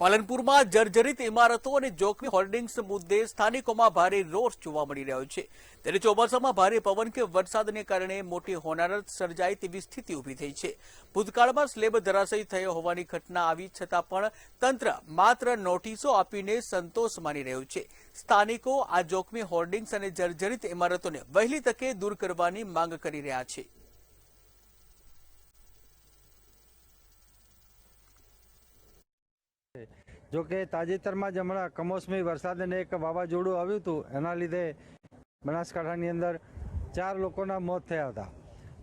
પાલનપુરમાં જર્જરિત ઇમારતો અને જોખમી હોર્ડિંગ્સ મુદ્દે સ્થાનિકોમાં ભારે રોષ જોવા મળી રહ્યો છે। ત્યારે ચોમાસામાં ભારે પવન કે વરસાદને કારણે મોટી હોનારત સર્જાય તેવી સ્થિતિ ઊભી થઈ છે। ભૂતકાળમાં સ્લેબ ધરાશયી થયો હોવાની ઘટના આવી છતાં પણ તંત્ર માત્ર નોટિસો આપીને સંતોષ માની રહ્યું છે। સ્થાનિકો આ જોખમી હોર્ડિંગ્સ અને જર્જરિત ઇમારતોને વહેલી તકે દૂર કરવાની માંગ કરી રહ્યા છે। જો કે તાજેતરમાં જ હમણાં કમોસમી વરસાદ અને એક વાવાઝોડું આવ્યું હતું, એના લીધે બનાસકાંઠાની અંદર 4 લોકોના મોત થયા હતા।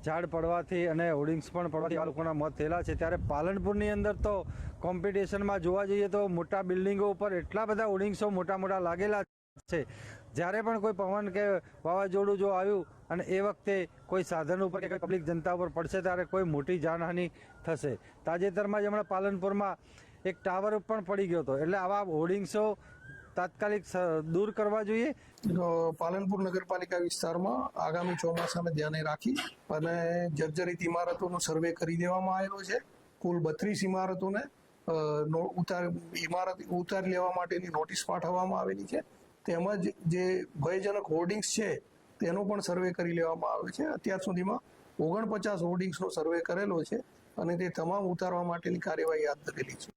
ઝાડ પડવાથી અને હોર્ડિંગ્સ પણ પડવાથી આ લોકોના મોત થયેલા છે। ત્યારે પાલનપુરની અંદર તો કોમ્પિટિશનમાં જોવા જઈએ તો મોટા બિલ્ડિંગો ઉપર એટલા બધા હોર્ડિંગ્સો મોટા લાગેલા છે। જ્યારે પણ કોઈ પવન કે વાવાઝોડું જો આવ્યું અને એ વખતે કોઈ સાધન ઉપર કે પબ્લિક જનતા ઉપર પડશે ત્યારે કોઈ મોટી જાનહાનિ થશે। તાજેતરમાં જ હમણાં પાલનપુરમાં એક ટાવર પણ પડી ગયો હતો। એટલે આવા હોર્ડિંગ્સો તાત્કાલિક દૂર કરવા જોઈએ। પાલનપુર નગરપાલિકા વિસ્તારમાં આગામી ચોમાસાને ધ્યાને રાખી અને જર્જરિત ઇમારતોનો સર્વે કરી દેવામાં આવેલો છે। કુલ 32 ઇમારતોને ઉતારી લેવા માટેની નોટિસ પાઠવવામાં આવેલી છે। તેમજ જે ભયજનક હોર્ડિંગ્સ છે તેનો પણ સર્વે કરી લેવામાં આવ્યો છે। અત્યાર સુધીમાં 49 હોર્ડિંગ્સનો સર્વે કરેલો છે અને તે તમામ ઉતારવા માટેની કાર્યવાહી હાથ ધરેલી છે।